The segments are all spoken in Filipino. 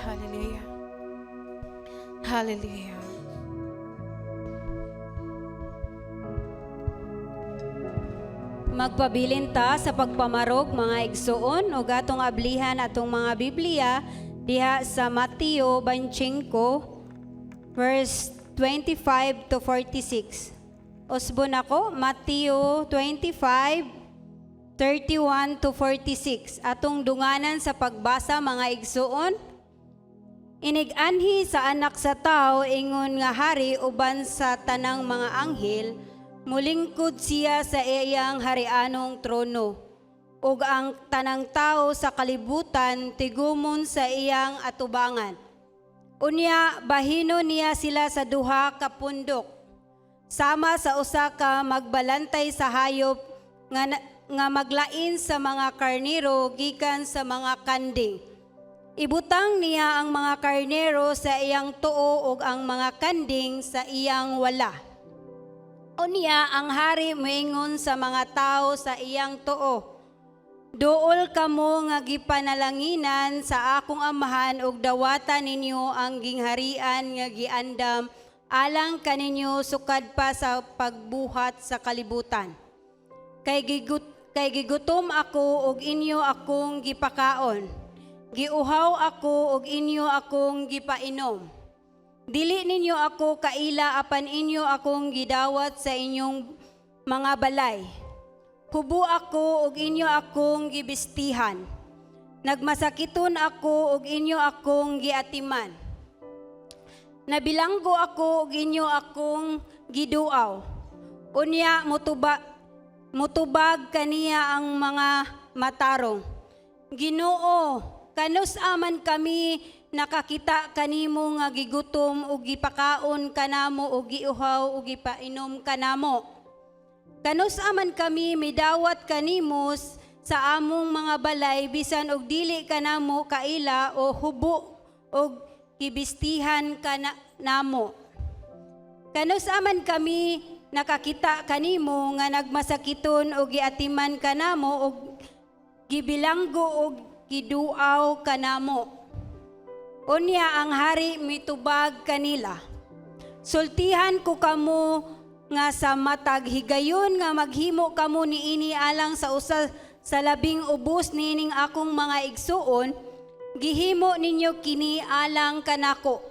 Hallelujah. Hallelujah. Magpabilin ta sa pagpamarog mga igsuon ug atong ablihan atong mga Biblia diha sa Mateo 25 verse 25 to 46. Usbon ako, Mateo 25, 31 to 46. Atong dunganan sa pagbasa mga igsuon. Inig-anhi sa anak sa tao ingon nga hari uban sa tanang mga anghel, mulingkod siya sa iyang harianong trono. Ug ang tanang tao sa kalibutan tigumon sa iyang atubangan. Unya bahino niya sila sa duha ka pundok, sama sa usa ka magbalantay sa hayop nga maglain sa mga karnero gikan sa mga kanding. Ibutang niya ang mga karnero sa iyang tuo ug ang mga kanding sa iyang wala. Unya ang hari moingon sa mga tao sa iyang tuo, duol kamo nga gipanalanginan sa akong amahan ug dawatan ninyo ang gingharian nga giandam alang kaninyo sukad pa sa pagbuhat sa kalibutan. Kay gigutom ako ug inyo akong gipakaon. Giuhaw ako ug inyo akong gipainom. Dili ninyo ako kaila apan inyo akong gidawat sa inyong mga balay. Hubo ako ug inyo akong gibistihan. Nagmasakiton ako ug inyo akong giatiman. Nabilanggo ako ug inyo akong giduaw. Unya mutubag kaniya ang mga matarong. Ginoo, kanus aman kami nakakita kanimo nga gigutom ug gipakaon kanamo ug giuhaw ug gipainom kanamo. Kanus aman kami midawat kanimo sa among mga balay bisan og dili kanamo kaila o hubo og gibistihan kanamo. Kanus aman kami nakakita kanimo nga nagmasakiton og giatiman kanamo og gibilanggo og giduaw kanamo. Unya ang hari mitubag kanila. Sultihan ko kamo nga sa matag higayon nga maghimo kamo niini alang sa usa sa labing ubos nining akong mga igsuon, gihimo ninyo kini alang kanako.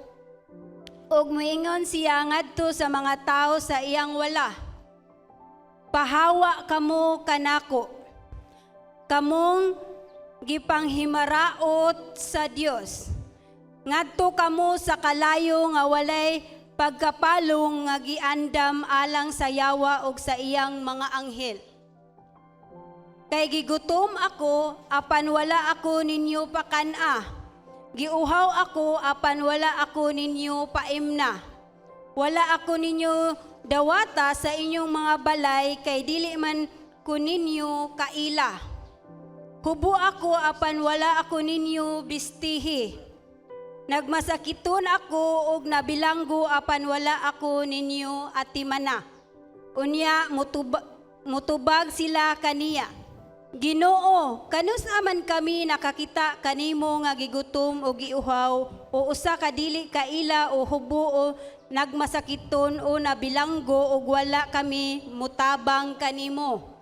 Og moingon siya ngadto sa mga tao sa iyang wala, pahawa kamo kanako. Kamong gipanghimaraot sa Dios. Ngadto kamo sa kalayo nga walay pagkapalong nga giandam alang sa yawa og sa iyang mga anghel. Kay gigutom ako apan wala ako ninyo pakana. Giuhaw ako apan wala ako ninyo paimna. Wala ako ninyo dawata sa inyong mga balay kay dili man ko ninyo kaila. Hubo ako apan wala ako ninyo bistihi. Nagmasakiton ako og nabilanggo apan wala ako ninyo atimana. Unya mutubag sila kaniya. Ginoo, kanus aman kami nakakita kanimo nga gigutom o giuhaw o usa ka dili kaila o hubo o nagmasakiton o nabilanggo og wala kami mutabang kanimo.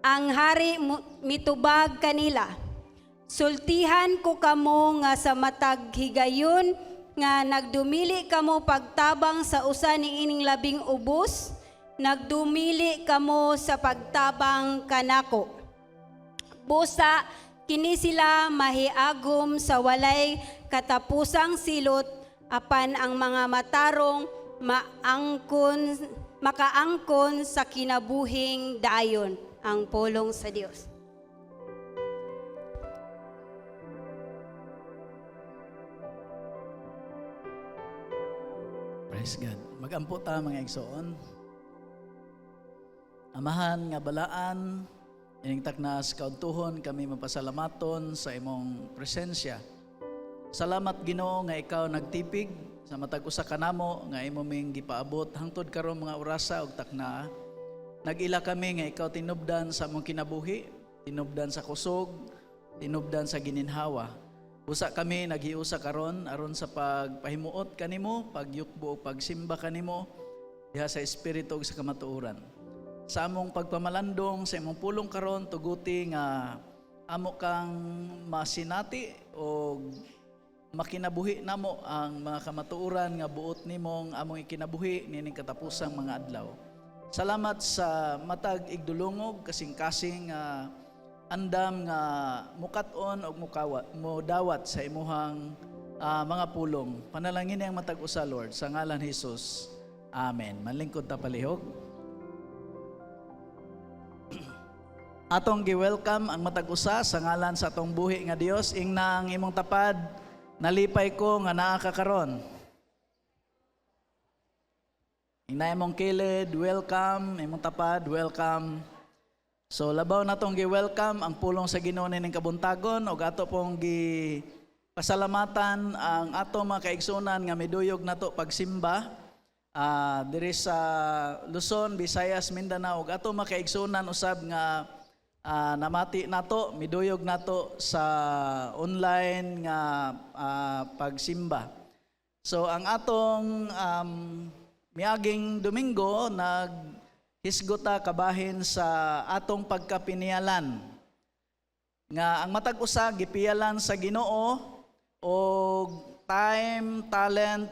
Ang hari mitubag kanila. Sultihan ko kamo nga sa matag higayon nga nagdumili kamo pagtabang sa usa niining labing ubos, nagdumili kamo sa pagtabang kanako. Busa kini sila mahiagom sa walay katapusang silot apan ang mga matarong makaangkon sa kinabuhing dayon. Ang pulong sa Dios. Praise God. Magampo ta mga igsoon. Amahan nga balaan, ining taknas kauntuhon kami mapasalamaton sa imong presensya. Salamat Ginoo nga ikaw nagtipig sa matag usa kanamo nga imo ming gipaabot hangtod karon mga orasa ug takna. Nag-ila kami nga ikaw tinubdan sa among kinabuhi, tinubdan sa kusog, tinubdan sa gininhawa. Usa kami naghiusa karon aron sa pagpahimuot kanimo, pagyukbo ug pagsimba kanimo diha sa espiritu ug sa kamatuoran. Sa among pagpamalandong sa imong pulong karon tuguti nga amo kang masinati o makinabuhi namo ang mga kamatuoran nga buot nimong among ikinabuhi nining katapusang mga adlaw. Salamat sa matag igdulungog kasing-kasing andam nga mukat-on og modawat sa imuhang mga pulong. Panalangin ang matag usa Lord sa ngalan Hesus. Amen. Manlingkod ta palihog. Atong gi-welcome ang matag usa sa ngalan sa atong buhi nga Dios. Ingna ang imong tapad, nalipay ko nga naa ka karon. Ingna imong kilid, welcome. Imong tapad, welcome. So labaw natong gi-welcome ang pulong sa Ginoo ning kabuntagon ug ato pong pasalamatan ang ato mga kaigsunan nga miduyog nato pagsimba diri sa Luzon, Visayas, Mindanao ug ato mga kaigsunan usab nga namati nato, miduyog nato sa online nga pagsimba. So ang atong miaging Domingo hisgota kabahin sa atong pagkapinialan nga ang matag usa gipialan sa Ginoo og time, talent,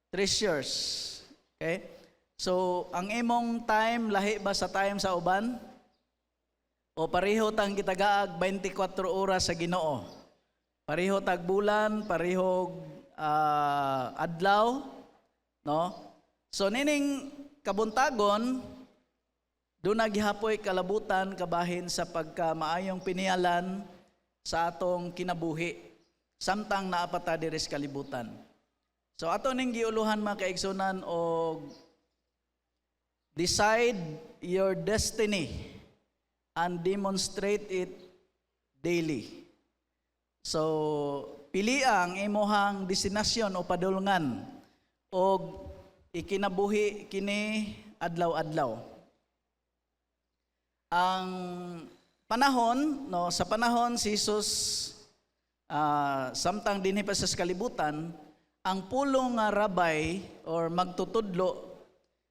treasures. Okay? So ang imong time lahi ba sa time sa uban? O pareho tang gitagaag 24 oras sa Ginoo. Pareho tag bulan, pareho adlaw, no? So nining kabuntagon doon naghihapoy kalabutan kabahin sa pagkamaayong pinialan sa atong kinabuhi. Samtang naapata diri sa kalibutan. So ato ning giuluhan mga kaigsunan og decide your destiny and demonstrate it daily. So pili ang imuhang destinasyon o padulngan og ikinabuhi kini adlaw-adlaw. Ang panahon, no, sa panahon si Jesus samtang dinhi pa sa kalibutan, ang pulong nga rabay or magtutudlo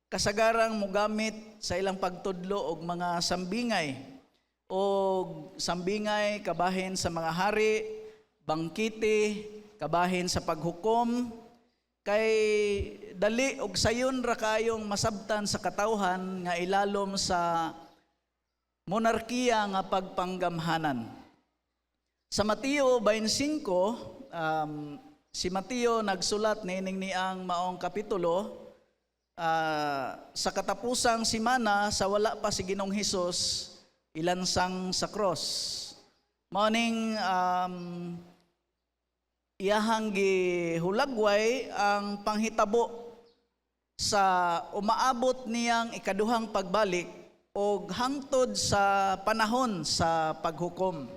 kasagarang mogamit sa ilang pagtudlo og mga sambingay og sambingay kabahin sa mga hari, bangkite, kabahin sa paghukom kay dali og sayon ra kayong masabtan sa katawhan nga ilalom sa monarkiya nga pagpanggamhanan. Sa Mateo 25, si Mateo nagsulat nining niang maong kapitulo sa katapusang simana sa wala pa si Ginoong Hesus ilansang sa cross. Maoning iyahang gihulagway ang panghitabo sa umaabot niyang ikaduhang pagbalik o hangtod sa panahon sa paghukom.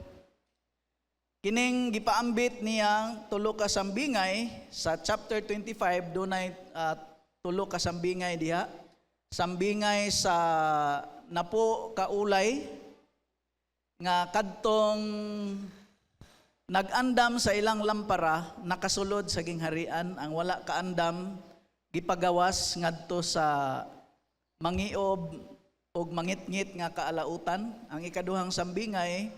Kining gipaambit niyang tulo ka sambingay sa chapter 25 dunay tulo ka sambingay diha. Sambingay sa napo ka ulay nga kadtong nag-andam sa ilang lampara nakasulod sa gingharian, ang wala kaandam gipagawas ngadto sa mangiob og mangitngit nga kaalautan. Ang ikaduhang sambingay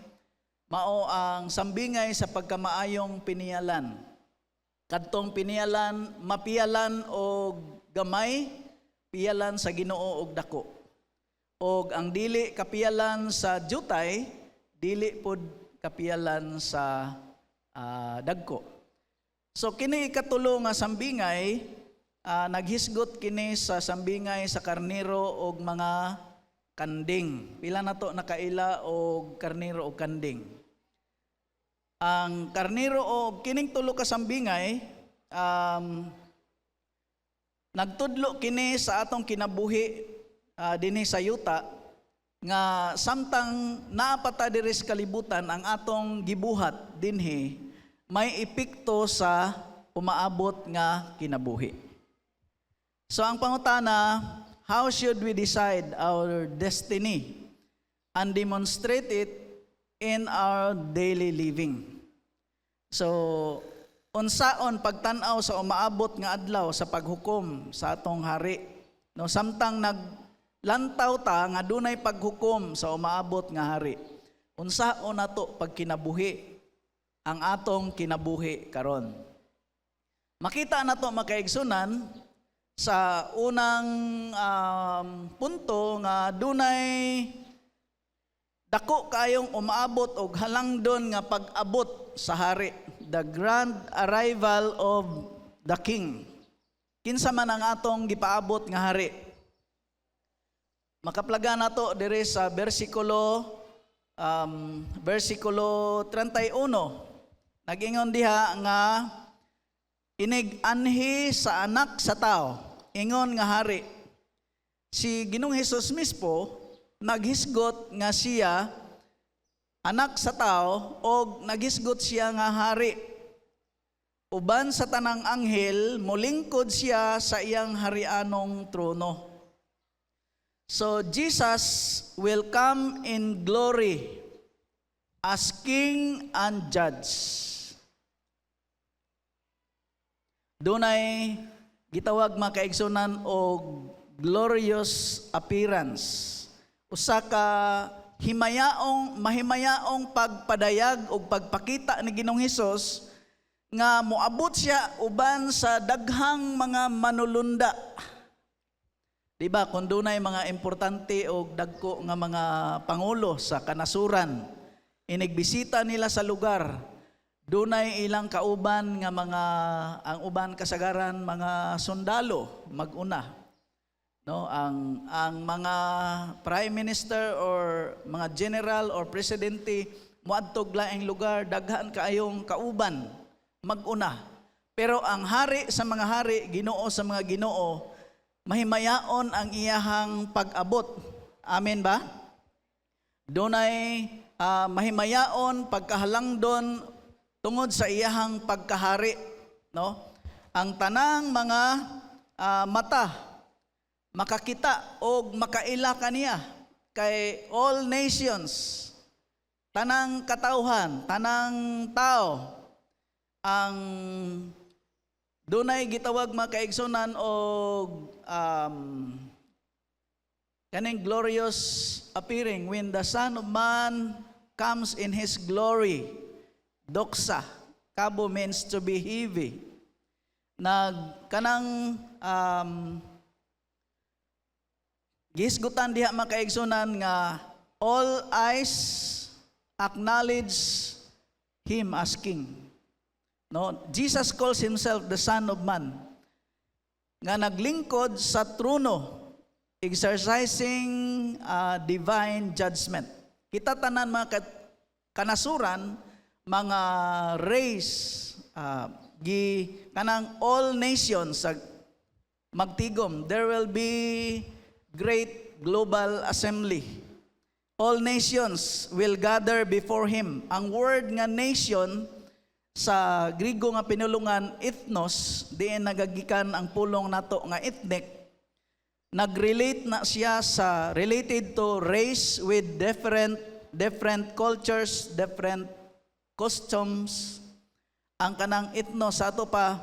mao ang sambingay sa pagkamaayong pinialan. Kadtong pinialan mapialan og gamay, pialan sa Ginoo og dako. Og ang dili kapialan sa jutay, dili pod kapialan sa dagko. So kini ikatulo nga sambingay naghisgot kini sa sambingay sa karnero og mga kanding. Pila na to nakaila og karnero og kanding. Ang karnero og kining tulo ka sambingay nagtudlo kini sa atong kinabuhi dinhi sa yuta nga samtang naapata diri sa kalibutan ang atong gibuhat dinhi may epekto sa umaabot nga kinabuhi. So ang pangutana, how should we decide our destiny and demonstrate it in our daily living? So unsaon pagtan-aw sa umaabot nga adlaw sa paghukom sa atong hari. No, samtang naglantaw ta nga dunay paghukom sa umaabot nga hari. Unsaon nato pagkinabuhi ang atong kinabuhi karon. Makita nato makaigsunan sa unang punto nga dunay dako kayong umaabot og halangdon nga pag-abot sa hari, the grand arrival of the king. Kinsa man ang atong gipaabot nga hari. Makaplaga nato dire sa versikulo 31. Nag-ingon diha nga inig anhi sa anak sa tao, ingon nga hari. Si Ginoong Hesus mismo naghisgot nga siya anak sa tao o naghisgot siya nga hari. Uban sa tanang anghel, molingkod siya sa iyang harianong trono. So Jesus will come in glory as king and judge. Dunay gitawag makaigsunan og glorious appearance. Usa ka mahimayaong pagpadayag o pagpakita ni Ginoong Hesus nga moabot siya uban sa daghang mga manulunda. Diba, kung dunay mga importante o dagko nga mga pangulo sa kanasuran, inigbisita nila sa lugar, dunay ilang kauban nga ang uban kasagaran mga sundalo maguna. No, ang mga prime minister or mga general or presidente moadtog laing lugar, daghan kaayong kauban maguna. Pero ang hari sa mga hari, Ginoo sa mga Ginoo, mahimayaon ang iyahang pag-abot. Amen ba? Dunay mahimayaon pagkahalangdon tungod sa iyahang pagkahari, no? Ang tanang mga mata makakita o makaila kaniya kay all nations, tanang katauhan, tanang tao, ang dunay gitawag makaigsunan og kaning glorious appearing when the Son of Man comes in His glory. Doxa, kabo means to be heavy. Kanang gisgutan diha makaigsunan nga all eyes acknowledge Him as King. No, Jesus calls Himself the Son of Man, nga naglingkod sa trono, exercising divine judgment. Kita tanan mga kanasuran, mga race, kanang all nations magtigom. There will be great global assembly. All nations will gather before Him. Ang word nga nation sa Grigo nga pinulungan ethnos, diin nagagikan ang pulong nato nga ethnic. Nagrelate na siya sa related to race with different cultures, different customs. Ang kanang ethnos sa ato pa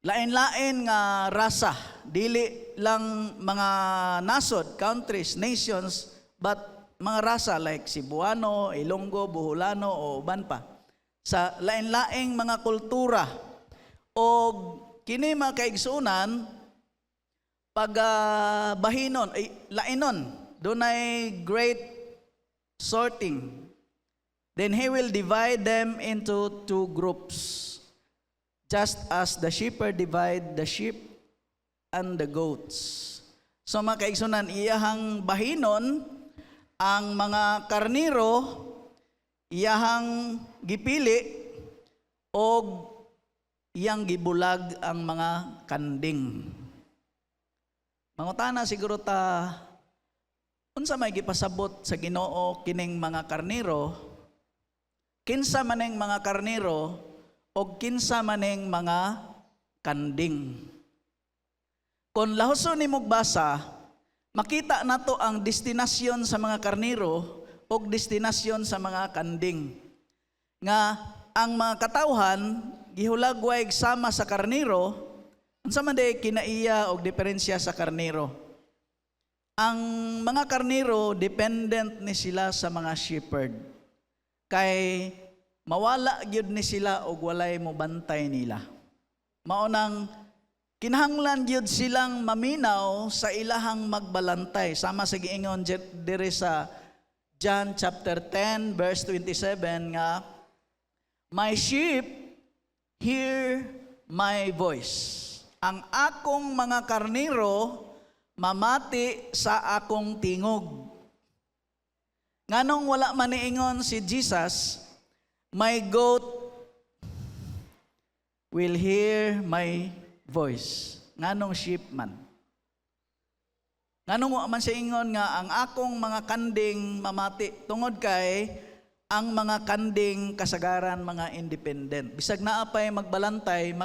lain-lain nga rasa, dili lang mga nasod, countries, nations, but mga rasa like Cebuano, Ilonggo, Boholano o uban pa. Sa lain-laing mga kultura o kini mga kaigsunan bahinon ay lainon, dunay great sorting. Then He will divide them into two groups, just as the shepherd divide the sheep and the goats. So mga kaigsunan, iyahang bahinon ang mga karniro, iyahang gipili o iyang gibulag ang mga kanding. Mangutana siguro ta, unsa may gipasabot sa Ginoo kining mga karniro, kinsa maning mga karniro o kinsa maning mga kanding. Kung lahuson nimo basa, makita nato ang destinasyon sa mga karniro o destinasyon sa mga kanding. Nga ang mga katawhan gihulagway sama sa karniro, unsa man day kinaiya og diferensya sa karniro. Ang mga karniro dependent ni sila sa mga shepherd. Kay mawala gyud ni sila og walay mo bantay nila. Maunang kinahanglan gyud silang maminaw sa ilahang magbalantay. Sama sa giingon diri sa John chapter 10 verse 27 nga, "My sheep hear my voice." Ang akong mga karniro mamati sa akong tingog. Nganong wala man niingon si Jesus, "My goat will hear my voice." Nganong sheep man? Nganong wa man siya ingon nga ang akong mga kanding mamati, tungod kay ang mga kanding kasagaran mga independent. Bisag naa pay magbalantay,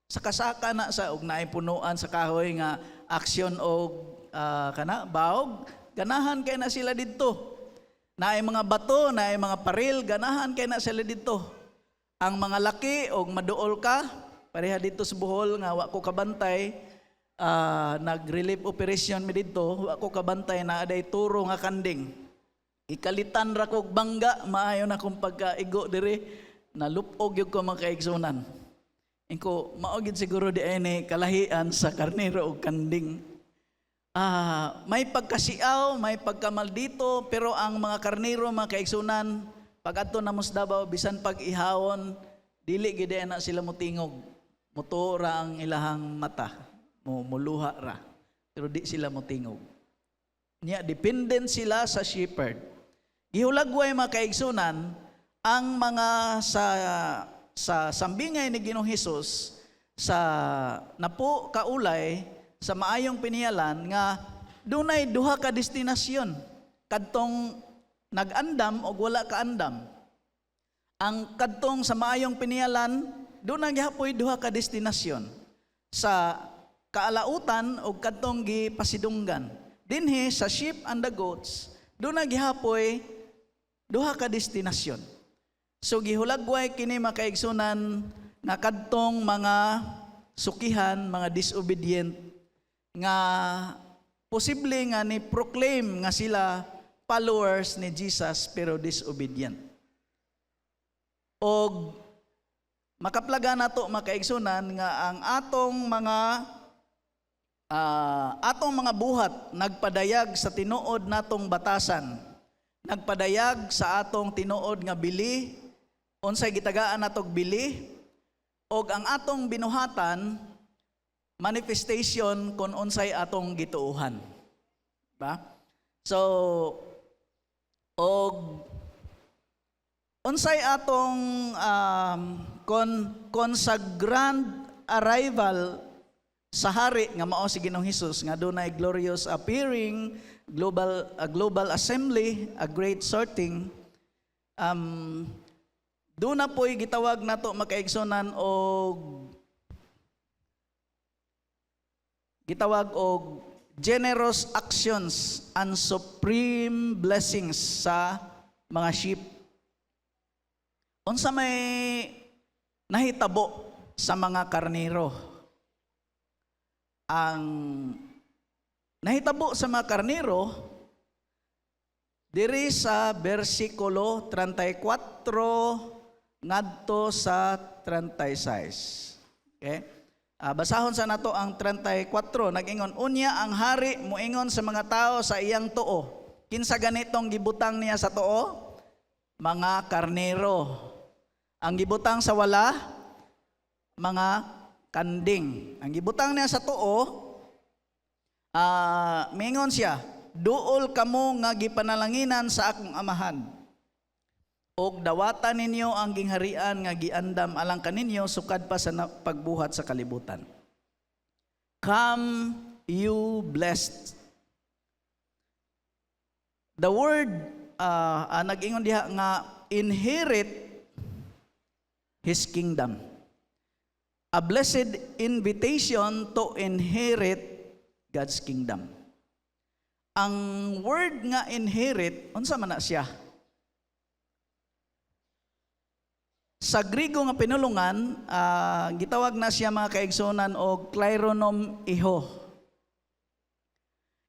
sakasaka na sa og naay punuan sa kahoy nga aksyon og baog, ganahan kay na sila didto. Naay mga bato, naay mga paril, ganahan kay na sila didto. Ang mga laki og maduol ka, pareha dito sa Bohol nga wa ko kabantay, nag-relief operation mi dito, wa ko kabantay na aday turo nga kanding. Ikalitan ra kog bangga, maayo na kong pagkaigo diri, nalupog yung ko mga kaigsunan. Ingko, maogid siguro di ay ni kalahian sa karnero o kanding. May pagkasiaw, may pagkamaldito, pero ang mga karnero, mga kaigsunan, pag ato na Musdabaw, bisan pag ihawon, dili gid na sila mutingog. Mutura ang ilahang mata, muluha ra, pero di sila mutingog. Nya, dependent sila sa shepherd. Gihulagway mga kaigsunan, ang mga sa sambingay ni Ginoong Hesus sa napo kaulay sa maayong pinialan nga dunay duha ka destinasyon kadtong nag-andam o wala ka andam. Ang kadtong sa maayong pinialan dunay gihapoy duha ka destinasyon sa kaalautan o kadtong gipasidunggan. Dinhi sa sheep and the goats dunay gihapoy duha ka destinasyon. So gihulagway kini makaigsunan nga kadtong mga sukihan, mga disobedient nga posible nga ni proclaim nga sila followers ni Jesus pero disobedient. Og makaplaga nato makaigsunan nga ang atong mga buhat nagpadayag sa tinuod natong batasan, nagpadayag sa atong tinuod nga bili, unsay gitagaan natog bili, og ang atong binuhatan manifestation kung unsay atong gituuhan. Ba? So, og unsay atong kon sa grand arrival sa hari nga mao si Ginoong Hesus nga dunay glorious appearing, global assembly, a great sorting, doon na po'y gitawag nato makaigsonan og generous actions and supreme blessings sa mga sheep. Unsa may nahitabo sa mga karnero? Ang nahitabo sa mga karnero diri sa bersikulo 34 ngadto sa 36. Okay? Basahon sa nato ang 34. Nag-ingon, unya ang hari muingon sa mga tao sa iyang tuo. Kinsa ganitong gibutang niya sa tuo? Mga karnero. Ang gibutang sa wala? Mga kanding. Ang gibutang niya sa tuo, mingon siya, duol kamo nga gipanalanginan sa akong amahan. Og dawatan ninyo ang gingharian nga giandam alang kaninyo sukad pa sa pagbuhat sa kalibutan. Come you blessed. The word nag-ingon diha nga inherit His kingdom. A blessed invitation to inherit God's kingdom. Ang word nga inherit, unsa man na siya? Sa Grigo nga pinulungan, gitawag na siya mga kaigsunan og kleronom iho.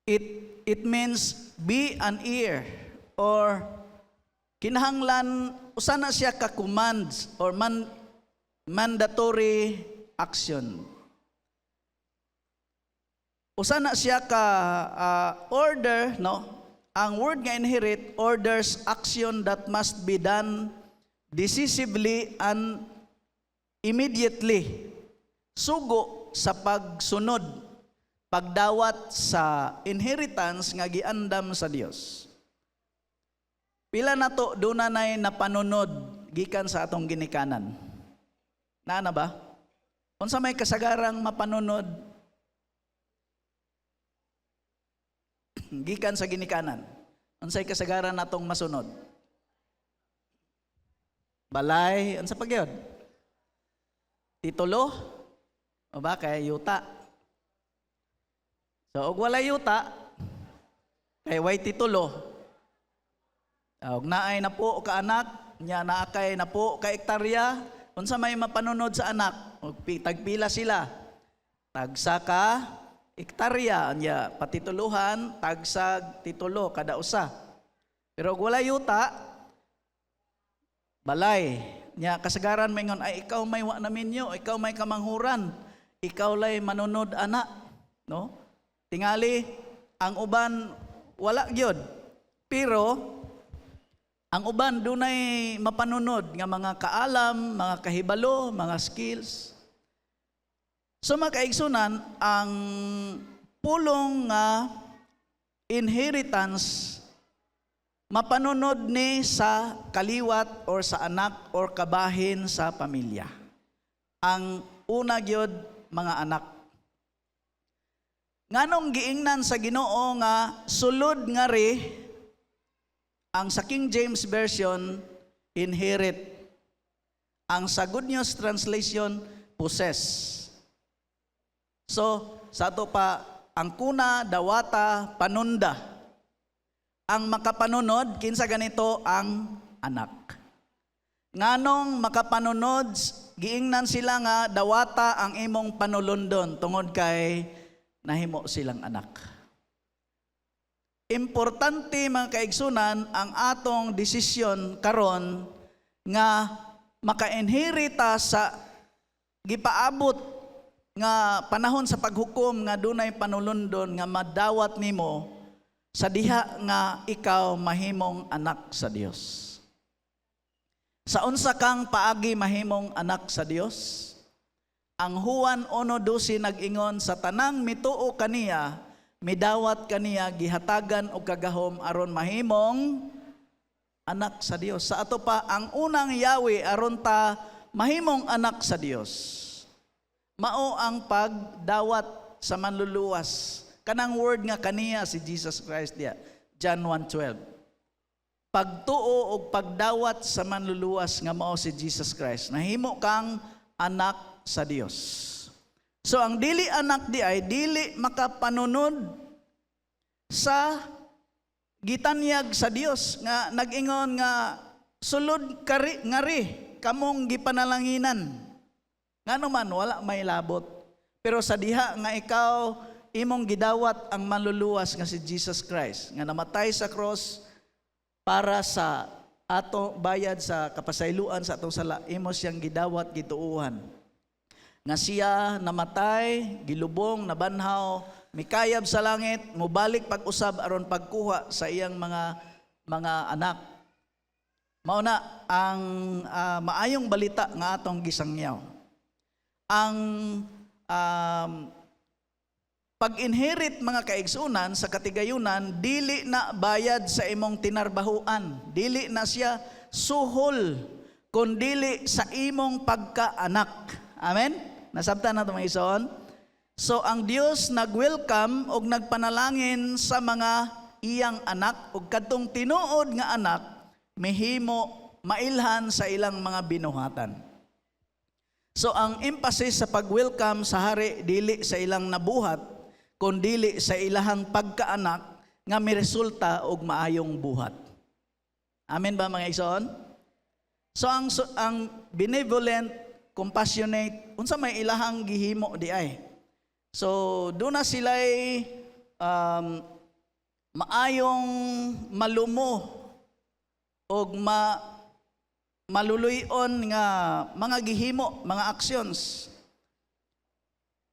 It means be an ear, or kinahanglan usa na siya ka commands or mandatory action. Usa na siya ka order, no? Ang word nga inherit orders action that must be done decisively and immediately. Sugo sa pagsunod, pagdawat sa inheritance nga giandam sa Dios. Pila na to dunay napanunod gikan sa atong ginikanan. Naana ba? Unsa may kasagarang mapanunod gikan sa ginikanan? Unsay kasagaran natong masunod? Balay, unsa pa gyud? Titulo? O ba kay yuta? So og walay yuta, kay way titulo. Og naay na po ka anak, nya naa kay na po ka hektarya, unsa may mapanunod sa anak? Og tagpila sila. Tagsa ka hektarya, nya patituluhan, tagsag titulo kada usa. Pero og walay yuta, balay, nya kasagaran maingon ay ikaw may wa na minyo, ikaw may kamanghuran, ikaw lay manunod ana, no? Tingali ang uban wala gyud. Pero ang uban dunay mapanunod nga mga kaalam, mga kahibalo, mga skills. So mga kaigsunan, ang pulong nga inheritance mapanunod ni sa kaliwat or sa anak or kabahin sa pamilya. Ang una gyud mga anak. Nganong giingnan sa Ginoo nga sulod nga ri, ang sa King James Version inherit. Ang sa Good News Translation possess. So sa ato pa ang kuna dawata panunda. Ang makapanunod, kinsa ganito ang anak. Nganong makapanunod, giingnan sila nga dawata ang imong panulundon tungod kay nahimo silang anak. Importante mga kaigsunan ang atong desisyon karon nga maka-inherita sa gipaabot nga panahon sa paghukom nga dunay panulundon nga madawat nimo sa diha nga ikaw mahimong anak sa Dios. Sa unsa kang paagi mahimong anak sa Dios? Ang Juan 1:12 nag-ingon sa tanang mituo kaniya, midawat kaniya gihatagan og kagahom aron mahimong anak sa Dios. Sa ato pa ang unang yawi aron ta mahimong anak sa Dios. Mao ang pagdawat sa manluluwas. Kanang word nga kaniya si Jesus Christ diya, John 1:12. Pagtuo o pagdawat sa manluluwas nga mao si Jesus Christ. Nahimo kang anak sa Dios. So ang dili anak di ay dili makapanunod sa gitanyag sa Dios nga nag-ingon nga sulod kari ngari kamong gipanalanginan. Ngano man wala may labot. Pero sa diha nga ikaw imong gidawat ang manluluwas nga si Jesus Christ nga namatay sa cross para sa ato bayad sa kapasayloan sa atong sala, imo siyang gidawat gituuhan nga siya namatay, gilubong, nabanhaw, mikayab sa langit, mubalik pag-usab aron pagkuha sa iyang mga anak. Mao na ang maayong balita nga atong gisangyaw. Ang pag-inherit mga kaigsunan sa katigayunan, dili na bayad sa imong tinarbahuan. Dili na siya suhol, kundili sa imong pagkaanak. Amen? Nasabtan na ito mga ison? So ang Dios nag-welcome o nagpanalangin sa mga iyang anak o kadtong tinuod nga anak, mihimo mailhan sa ilang mga binuhatan. So ang emphasis sa pag-welcome sa hari, dili sa ilang nabuhat, kundili sa ilahang pagkaanak nga may resulta og maayong buhat. Amen ba mga igsoon? So ang benevolent, compassionate, unsa may ilahang gihimo di ay. So doon na sila'y maayong malumo o maluluyon nga mga gihimo, mga actions.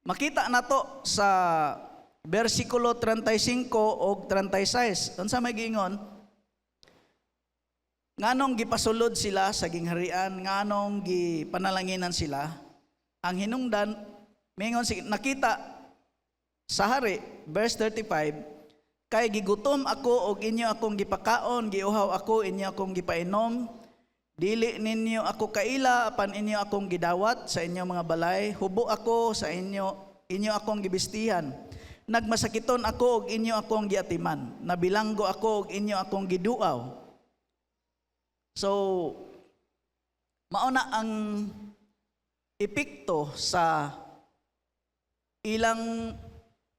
Makita na to sa versikulo 35 o 36. Unsa may giingon? Nganong gipasulod sila sa gingharian, nganong gipanalanginan sila, ang hinungdan, mingon nakita sa hari, verse 35, kay gigutom ako og inyo akong gipakaon, giuhaw ako inyo akong gipainom, dili ninyo ako kaila apan inyo akong gidawat sa inyong mga balay, hubo ako sa inyo akong gibistihan, nagmasakiton ako og inyo akong giatiman, nabilanggo ako og inyo akong giduaw. So, mauna ang epekto sa ilang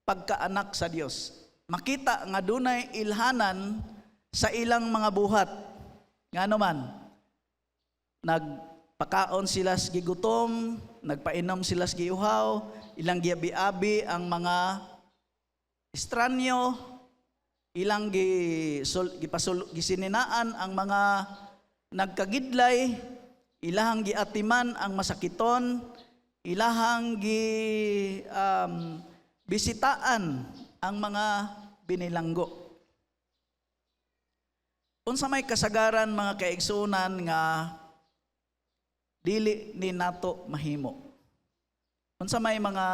pagkaanak sa Dios. Makita nga dunay ilhanan sa ilang mga buhat. Ngano man, nagpakaon sila sa gigutom, nagpainom sila sa giuhaw, ilang giabi-abi ang mga estranyo, ilang gisininaan ang mga nagkagidlay, ilahang giatiman ang masakiton, ilahang bisitaan ang mga binilanggo. Unsa may kasagaran mga kaigsunan nga dili ni nato mahimo. Unsa may mga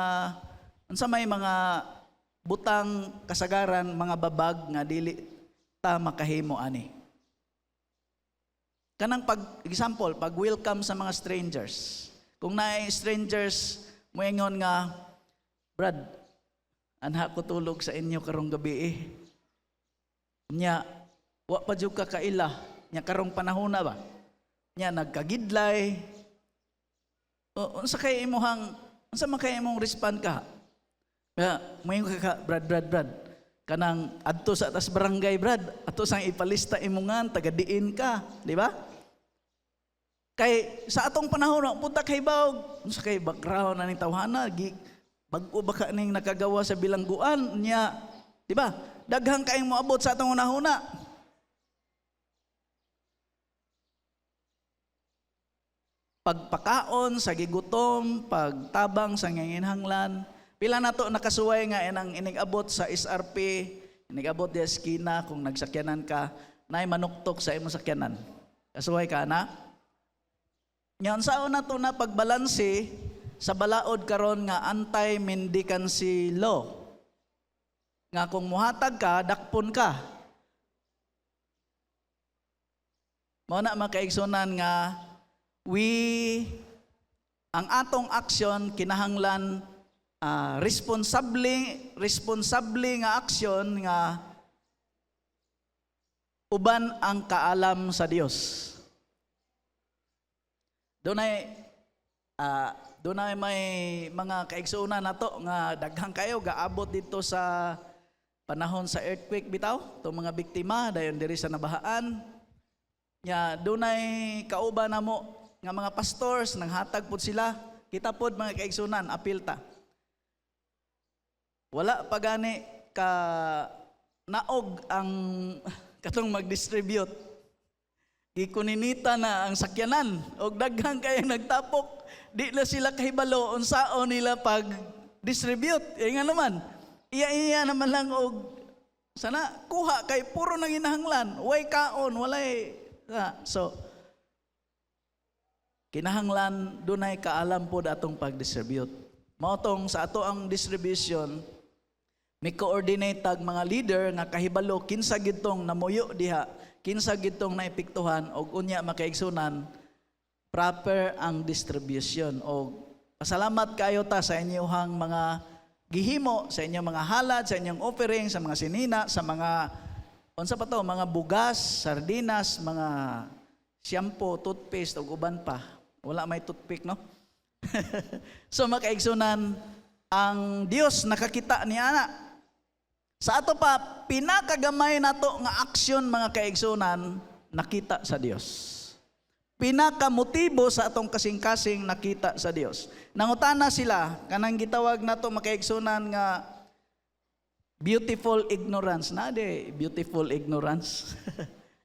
butang kasagaran, mga babag nga dili ta makahimo ani. Kanang example, pag welcome sa mga strangers. Kung naay strangers, moingon nga, Brad, anha ko tulog sa inyo karong gabi Nya, wa pa jud ka kaila, nya karong panahon na ba? Nya nagkagidlay. Unsa man kay imong respond ka? Moingon ka, Brad. Kanang adto sa atas barangay, Brad, ato sang ipalista imongan, taga-diin ka, di ba? Kay sa atong panahon, punta kay bawg, unsa kay background na ning tawhana, bag-o baka ning nakagawa sa bilangguan niya, di ba? Daghang kaayong moabot sa atong unahuna. Pagpakaon sa gigutom, pagtabang sa nganginhanglan, pila na to nakasuway nga inang inigabot sa SRP, inigabot di eskina kung nagsakyanan ka, nay manuktok sa imong sakyanan. Kasuway ka na? Nyan sao na to na pagbalanse sa balaod karon nga anti-mendicancy law. Nga kung muhatag ka, dakpon ka. Mao na makaigsunan nga ang atong aksyon kinahanglan responsable nga aksyon nga uban ang kaalam sa Dios. Dunay may mga kaigsunan nato nga daghang kayo gaabot dito sa panahon sa earthquake bitaw, to mga biktima dayon diri sa nabahaan. Nya dunay kauban namo nga mga pastors nanghatag pud sila. Kita pod mga kaigsunan, apil ta. Wala pa gani ka naog ang katong mag-distribute. Gikuninita na ang sakyanan og daghang kayang nagtapok, di na sila kahibalo unsaon nila pag distribute. Nga naman, iya naman lang og sana kuha kay puro nang hinahanglan, way kaon, walay. So kinahanglan dunay kaalam pod atong pag-distribute. Mao tong sa ato ang distribution, may coordinate tag mga leader nga kahibalo kinsa gid tong namuyo diha, kinsa gitong naepektuhan og unya makaigsunan proper ang distribution. Og pasalamat kayo ta sa inyong mga gihimo, sa inyong mga halad, sa inyong offering, sa mga sinina, sa mga unsa pa to, mga bugas, sardinas, mga shampoo, toothpaste ug uban pa. Wala may toothpick, no? So makaigsunan, ang Dios nakakita niya na. Sa ato pa, pinakagamay na to nga aksyon mga kaigsunan, nakita sa Dios. pinakamotibo sa atong kasing-kasing nakita sa Dios. Nangutana sila kanang gitawag nato makaigsunan nga beautiful ignorance. Na de beautiful ignorance.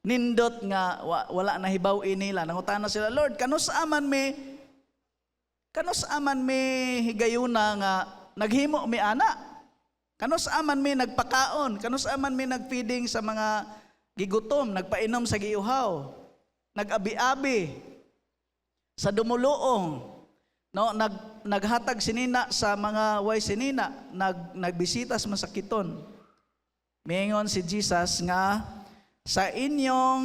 Nindot nga wala na hibaw nila. Nangutana sila, Lord, kanus aman me higayuna nga naghimo mi ana. Kanus aman mi nagpakaon, kanus aman mi nagfeeding sa mga gigutom, nagpainom sa giuhaw, nagabi-abi sa dumuluong, no, naghatag sinina sa mga way sinina, nagbisita sa masakiton. Miingon si Jesus nga sa inyong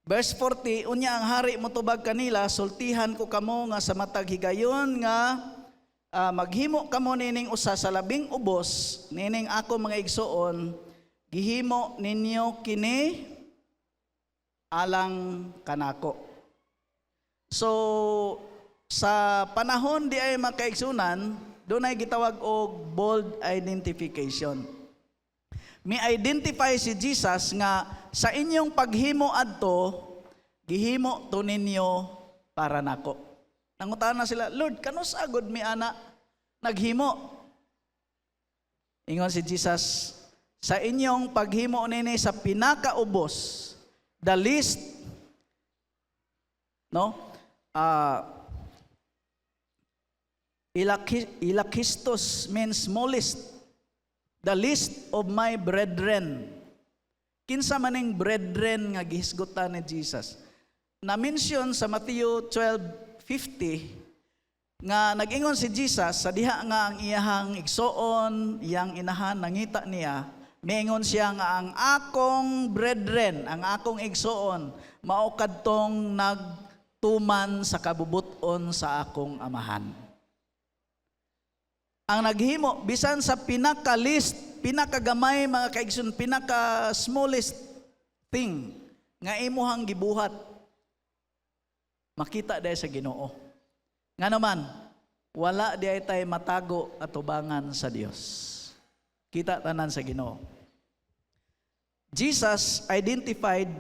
verse 40, unya ang hari mo tubag kanila, sultihan ko kamo nga sa matag higayon nga maghimo kamo nining usa sa labing ubos, nining ako mga igsoon, gihimo ninyo kini alang kanako. So sa panahon di ay makaigsunan, doon ay gitawag og bold identification. Mi-identify si Jesus nga sa inyong paghimo adto, gihimo to ninyo para nako. Nangutana sila, Lord, kanus agod mi ana naghimo? Ingon si Jesus, sa inyong paghimo nini sa pinakaubos, the least, no? Ilakistos means smallest, the least of my brethren. Kinsa maning brethren nga gihisgutan ni Jesus? Na-mention sa Matthew 12:50 nga nag-ingon si Jesus sa diha nga ang iyahang igsoon, iyang inahan nangita niya, miingon siya nga ang akong brethren, ang akong igsoon, mao kadtong nagtuman sa kabubuton sa akong amahan. Ang naghimo bisan sa pinaka-least, pinakagamay mga kaigsoon, pinaka-smallest thing nga imuhang gibuhat, makita dahil sa Ginoo. Nga naman, wala di ay tayo matago at tubangan sa Dios. Kita tanan sa Ginoo. Jesus identified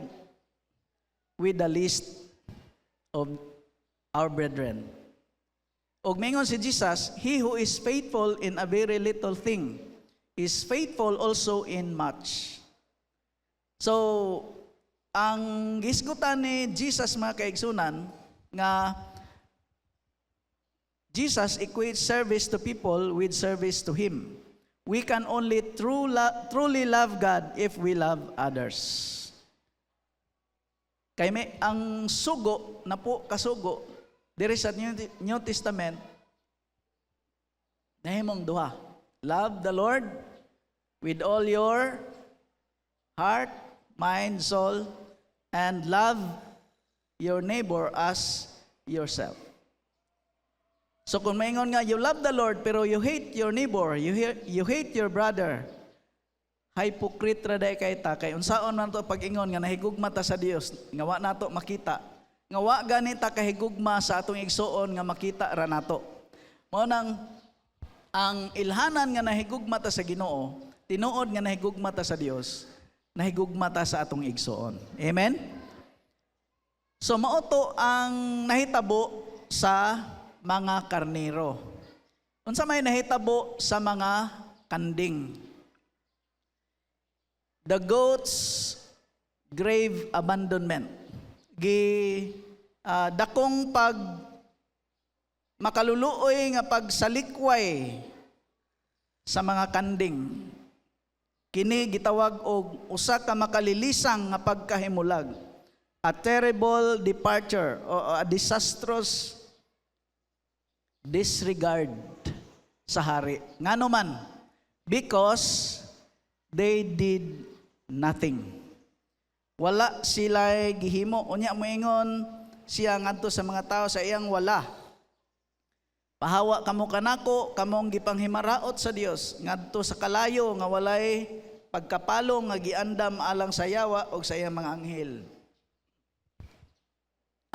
with the least of our brethren. Og mingon si Jesus, he who is faithful in a very little thing is faithful also in much. So, ang gisgutan ni Jesus mga kaigsunan nga Jesus equates service to people with service to Him. We can only truly love God if we love others. Kay may ang sugo na po kasugo diri sa New Testament nahimong duha. Love the Lord with all your heart, mind, soul, and love your neighbor as yourself. So kung maingon nga, you love the Lord pero you hate your neighbor, you hate your brother, hypocrite ra day kay ta. Kay unsaon man to pag-ingon nga nahigugma ta sa Dios, nga wa nato makita. Nga wa gani ta kahigugma sa atong igsuon nga makita ra nato. Mao nang ang ilhanan nga nahigugma ta sa Ginoo, tinuod nga nahigugma ta sa Dios, nahigugma ta sa atong igsuon. Amen? So mao to ang nahitabo sa mga karnero. Unsa may nahitabo sa mga kanding? The goat's grave abandonment. Dakong pag makaluluoy nga pagsalikway sa mga kanding. Kini gitawag og usa ka makalilisang nga pagkahimulag. A terrible departure o a disastrous disregard sa hari. Ngano man? Because they did nothing. Wala sila gihimo. Unya moingon siya ngadto sa mga tao sa iyang wala. Pahawa kamo kanako, kamong gipanghimaraot sa Dios ngadto sa kalayo nga walay pagkapalong nga giandam alang sa yawa og sa iyang mga anghel.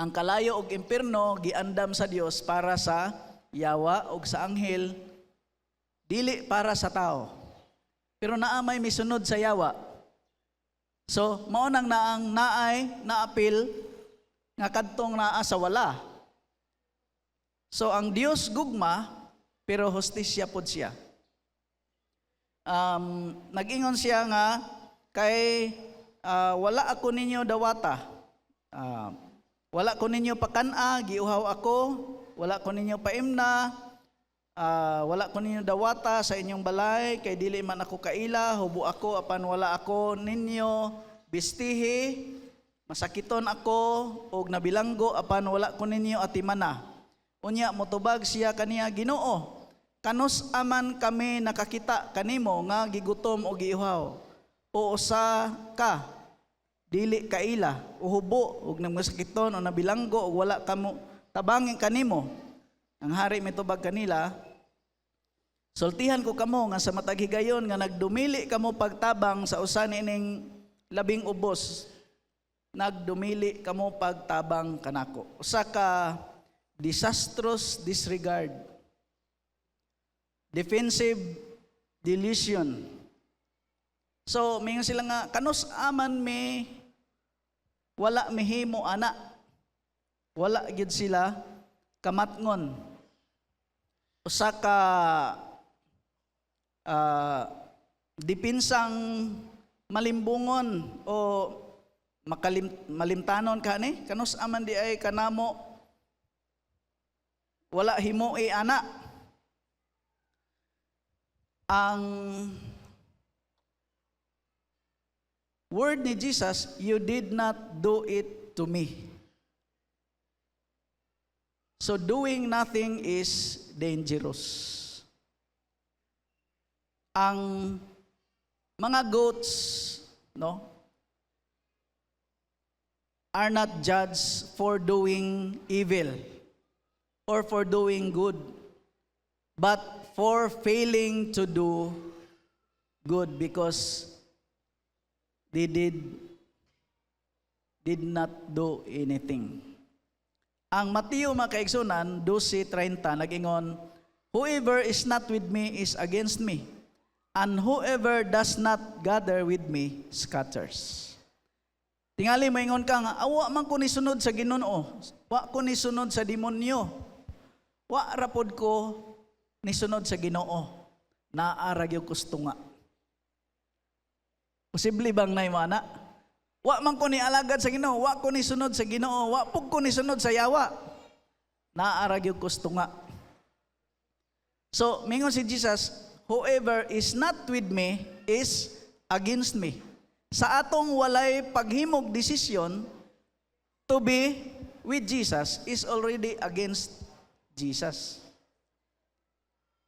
Ang kalayo og impierno giandam sa Dios para sa yawa og sa anghel, dili para sa tao. Pero naa may misunod sa yawa. So, mao nang naang naapil nga kadtong naa sa wala. So, ang Dios gugma, pero hostisya pod siya. Nag-ingon siya nga, kay wala ako ninyo dawata. Wala ko ninyo pakana, giuhaw ako. Wala ko ninyo paimna. Wala ko ninyo dawata sa inyong balay, kay dili man ako kaila, hubo ako apan wala ako ninyo bistihi, masakiton ako og nabilanggo apan wala ko ninyo atimana. Unya motubag siya kaniya, Ginoo, kanos aman kami nakakita kanimo nga gigutom o giuhaw, o usa ka dili kaila, o hubo og namasakiton o nabilanggo og wala kamo tabangin kanimo. Ang hari mitubag kanila, sultihan ko kamo nga sa matag higayon nga nagdumili kamo pagtabang sa usa nining labing ubos, nagdumili kamo pagtabang kanako. Usa ka disastrous disregard, defensive delusion. So mingon sila nga, kanos aman mi wala mihimo ana, wala gid sila kamatngon. Usa ka dipinsang malimbungon o malimtanon kani, kanus aman di ay kanamo wala himoi ana. Ang word ni Jesus, you did not do it to me. So doing nothing is dangerous. Ang mga goats, no, are not judged for doing evil or for doing good, but for failing to do good because they did not do anything. Ang Mateo makaigsunan 12:30 nag-ingon, whoever is not with me is against me, and whoever does not gather with me scatters. Tingali mo ingon ka nga, awa man ko ni sunod sa Ginoo, wa ko ni sunod sa demonyo, wa rapod ko ni sunod sa Ginoo, naarag yung kustunga. Posible bang na imana? Wa man ko ni alagad sa Ginoo, wa ko ni sunod sa Ginoo, wa pug ko ni sunod sa yawa. Naarag yung kustunga. So, mingon si Jesus, whoever is not with me is against me. Sa atong walay paghimog desisyon to be with Jesus is already against Jesus.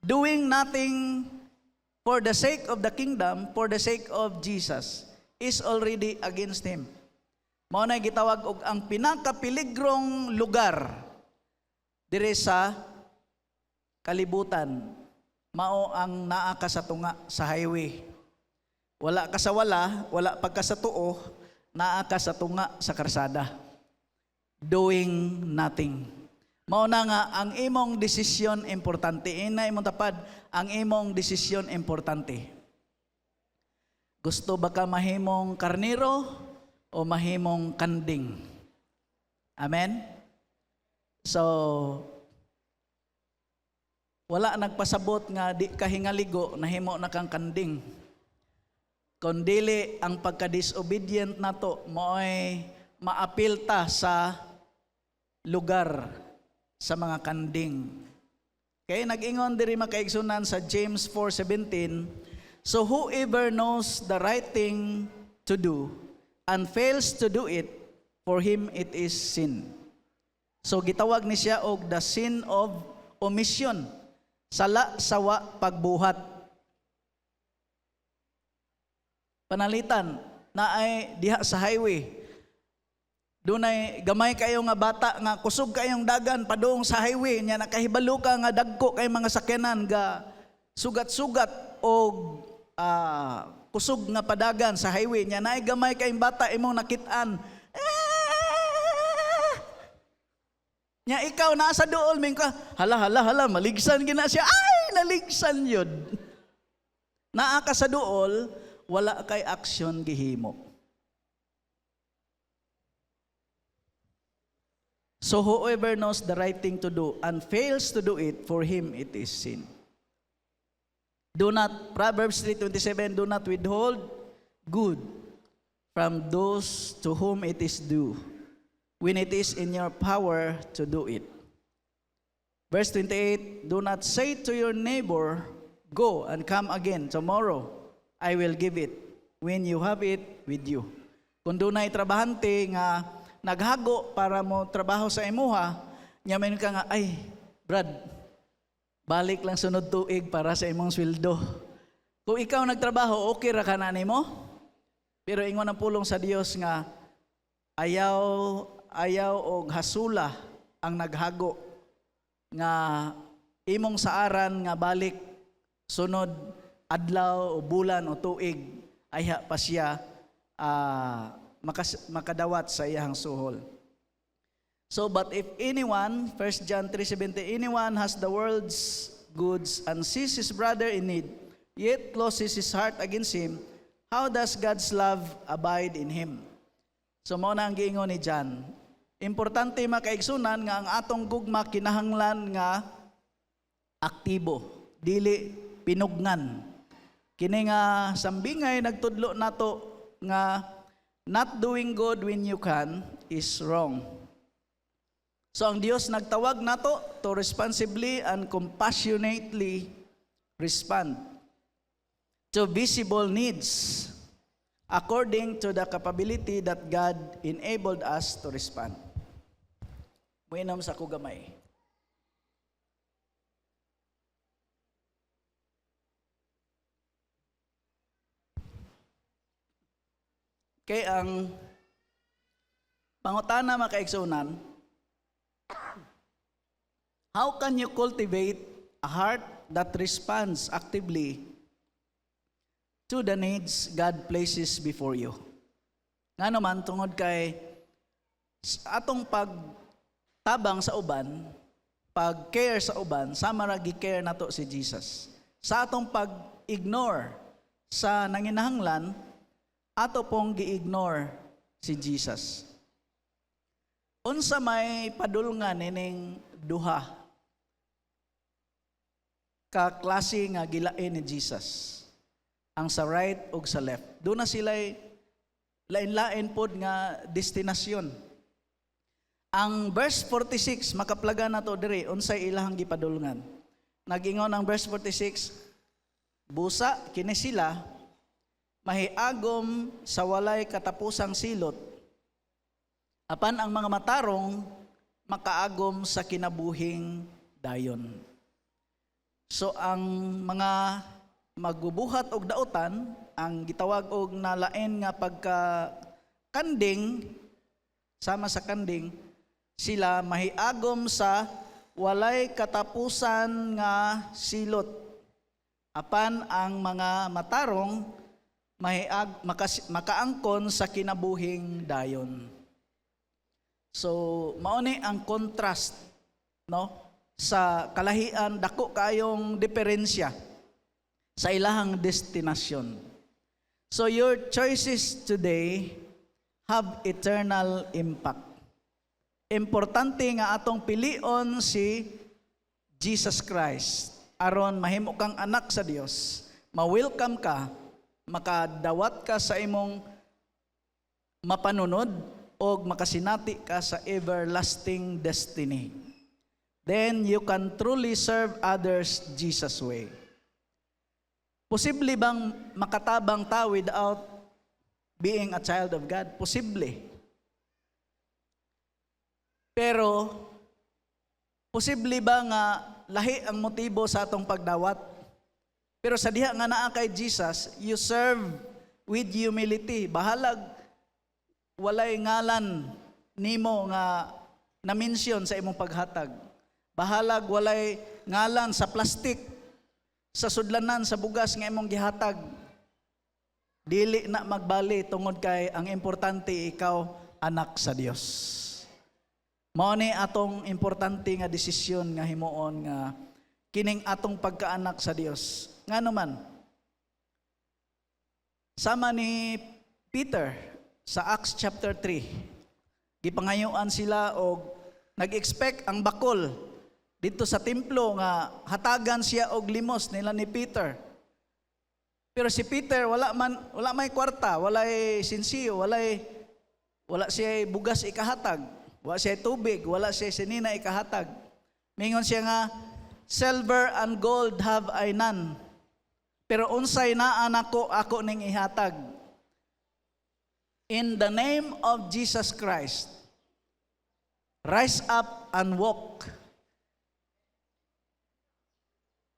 Doing nothing for the sake of the kingdom, for the sake of Jesus, is already against Him. Mao na gitawag og ang pinakapiligrong lugar dire sa kalibutan, mao ang naa ka sa tunga sa highway. Wala ka sa wala pagka sa tuo, naa ka sa tunga sa karsada. Doing nothing. Mao na nga ang imong desisyon importante. Ina imong tapad, ang imong desisyon importante. Gusto ba ka mahimong karniro o mahimong kanding? Amen? So, wala nagpasabot nga di ka hingaligo, nahimo na kang kanding. Kung dili ang pagka-disobedient nato, mo'y maapilta sa lugar sa mga kanding. Kaya nag-ingon diri makaigsunan sa James 4:17, so whoever knows the right thing to do and fails to do it, for him it is sin. So gitawag ni siya og the sin of omission, sala sawa pagbuhat. Panalitan na ay diha sa highway, dunay gamay kayo nga bata nga kusog kayong dagan padung sa highway nya nakahibalo ka nga dagko kay mga sakyanan ga sugat-sugat og kusog nga padagan sa highway nya naay gamay kayong bata imong nakit-an. Nya ikaw nasa duol ming ka, hala maligsan gina siya. Ay, naligsan yun. Naa ka sa duol, wala kay aksyon gihimo. So whoever knows the right thing to do and fails to do it, for him it is sin. Do not, Proverbs 3:27, do not withhold good from those to whom it is due, when it is in your power to do it. Verse 28, do not say to your neighbor, go and come again tomorrow, I will give it, when you have it with you. Kung dunay trabahante nga naghago para mo trabaho sa imuha, nya may ka nga, ay, Brad, balik lang sunod tuig para sa imong sweldo. Kung ikaw nagtrabaho, okay ra ka na nimo? Pero ingon ang pulong sa Dios nga, ayaw og hasula ang naghago nga imong saaran nga balik sunod adlaw o bulan o tuig ayha pa siya makadawat sa iyang suhol. So but if anyone, 1 John 3:17, anyone has the world's goods and sees his brother in need, yet closes his heart against him, how does God's love abide in him? So mao na ang giingon ni John. Importante makaigsunan nga ang atong gugma kinahanglan nga aktibo, dili pinugnan. Kini nga sambingay nagtudlo nato nga not doing good when you can is wrong. So ang Dios nagtawag nato to responsibly and compassionately respond to visible needs according to the capability that God enabled us to respond. Muinom sa kugamay. Kay ang pangutana makaigsunan, how can you cultivate a heart that responds actively to the needs God places before you? Nga naman, tungod kay atong pagtabang sa uban, pag-care sa uban, sama ra gi-care nato si Jesus. Sa atong pag-ignore sa nanginahanglan, ato pong gi-ignore si Jesus. Unsa may padulngan nining duha ka klase nga gilain ni Jesus, ang sa right ug sa left. Doon na sila'y lain-lain pod nga destinasyon. Ang verse 46 makaplaga na to diri unsay ilahang gipadulngan. Nagingon ang verse 46, busa kini sila mahiagom sa walay katapusang silot, apan ang mga matarong makaagom sa kinabuhing dayon. So ang mga magbubuhat og dautan, ang gitawag og nalain nga pagka-kanding, sama sa kanding, sila mahiagom sa walay katapusan nga silot. Apan ang mga matarong makaangkon sa kinabuhing dayon. So mao ni ang contrast, no, sa kalahian, dako kayong diferensya sa ilahang destinasyon. So your choices today have eternal impact. Importante nga atong pilion si Jesus Christ aron mahimo kang anak sa Dios, ma-welcome ka, makadawat ka sa imong mapanunod o makasinati ka sa everlasting destiny. Then you can truly serve others Jesus' way. Posible bang makatabang ta without being a child of God? Posible. Pero posible ba nga lahi ang motibo sa atong pagdawat? Pero sa diha nga naa kay Jesus, you serve with humility. Bahalag walay ngalan nimo nga na-mention sa imong paghatag. Bahalag walay ngalan sa plastic, sa sudlanan, sa bugas nga imong gihatag. Dili na magbali tungod kay ang importante ikaw anak sa Dios. Mao ni atong importante nga desisyon nga himuon nga kining atong pagkaanak sa Dios. Nga naman, sama ni Peter sa Acts chapter 3, gipangayuan sila og nag-expect ang bakol dito sa templo nga hatagan siya og limos nila ni Peter. Pero si Peter wala may kwarta, wala sinsiyo, wala siya bugas ikahatag, wala siya tubig, wala siya sinina ikahatag. Mingon siya nga, silver and gold have I none, pero unsay naa nako ako ning ihatag. In the name of Jesus Christ, rise up and walk.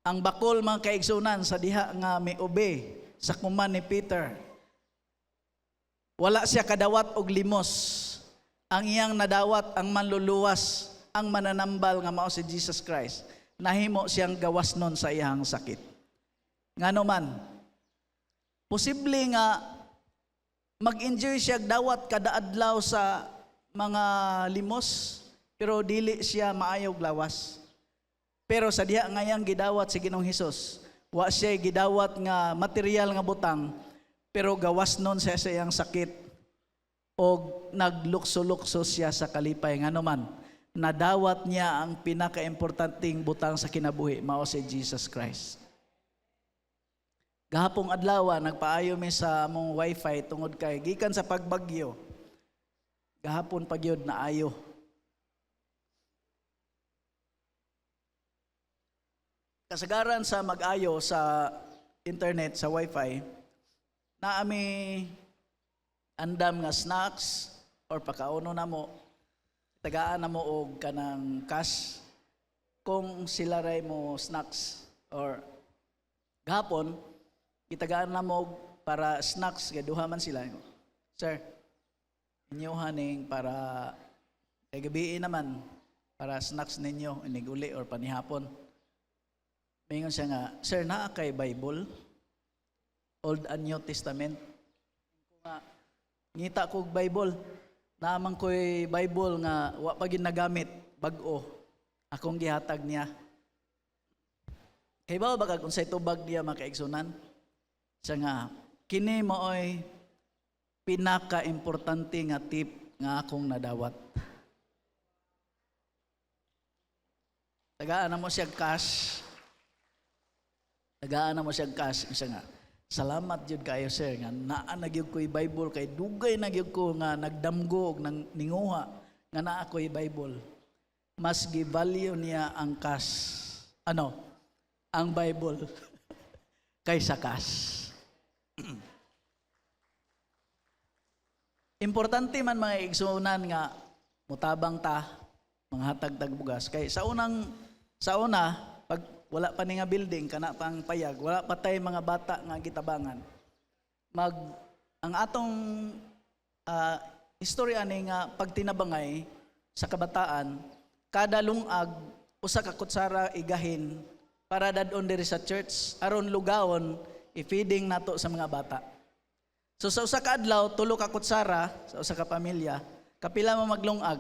Ang bakol mga kaigsunan sa diha nga miube sa kuman ni Peter. Wala siya kadawat og limos. Ang iyang nadawat ang manluluwas, ang mananambal nga mao si Jesus Christ. Nahimo siyang gawasnon sa iyang sakit. Ngano man, posible nga mag-enjoy siya dawat kada adlaw sa mga limos, pero dili siya maayog lawas. Pero sa diha ngayang gidawat si Ginoong Hesus, wa siya gidawat nga material nga butang, pero gawasnon siya sa iyang sakit o naglukso-lukso siya sa kalipay. Ngano man, nadawat niya ang pinaka-importanting butang sa kinabuhi, mao si Jesus Christ. Gahapong adlaw nagpaayo mi sa among wifi tungod kay gikan sa pagbagyo. Gahapon pagyod na ayo. Kasagaran sa mag-ayo sa internet, sa wifi, naami andam nga snacks or pakauno na mo, tagaan na mo og kanang cash kung sila ray mo snacks or gahapon itagaan na mo para snacks kay duha man sila. Sir, inyo haning para kay gabi naman para snacks ninyo iniguli or panihapon. Mingon siya nga, sir, naa kay Bible, Old and New Testament. Ngita ko Bible, naamang ko'y Bible nga wa pa ginagamit, bag-o, akong gihatag niya. Kay ba baka kung sa itubag niya makaigsunan? Siya nga, kini mooy pinaka-importante nga tip nga akong nadawat. Tagaan na mo siya cash. Tagaan na mo siya cash. Siya nga, salamat jud kayo sir nga naa nagyud ko'y Bible kay dugay nagyud ko nga nagdamgo og ninguha nga naa ko'y Bible. Mas gi-value niya ang cash. Ang Bible kaysa cash. Importante man mga igsunan nga mutabang ta mga hatag-tag bugas kay sa una pag wala pa ni nga building kana pang payag, wala pa tay mga bata nga gitabangan. Ang atong istorya ni nga pagtinabangay sa kabataan, kada lungag usa ka kutsara igahin para dadon diri sa church aron lugawon i-feeding nato sa mga bata. So sa usa ka adlaw, 3 ka kutsara sa usa ka pamilya, kapila mo maglungag?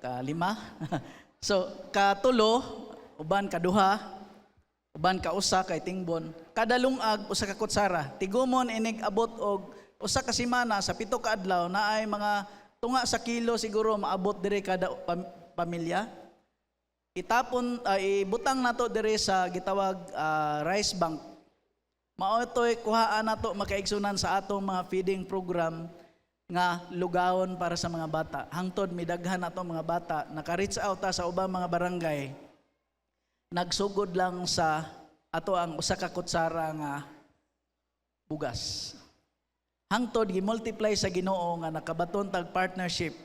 Ka 5. So ka 3, uban ka 2, uban ka 1 kay tingbon. Kada lungag usa ka kutsara. Tigumon inig abot og usa ka semana sa 7 ka adlaw na ay mga tunga sa kilo siguro maabot diri kada pamilya. Ibutang nato diri sa gitawag rice bank. Mao ito'y kuhaan nato makaigsunan sa atong mga feeding program nga lugawon para sa mga bata. Hangtod midaghan nato mga bata, naka-reach out sa ubang mga barangay. Nagsugod lang sa ato ang usa ka kutsara nga bugas. Hangtod gi-multiply sa Ginoo nga nakabaton tag partnership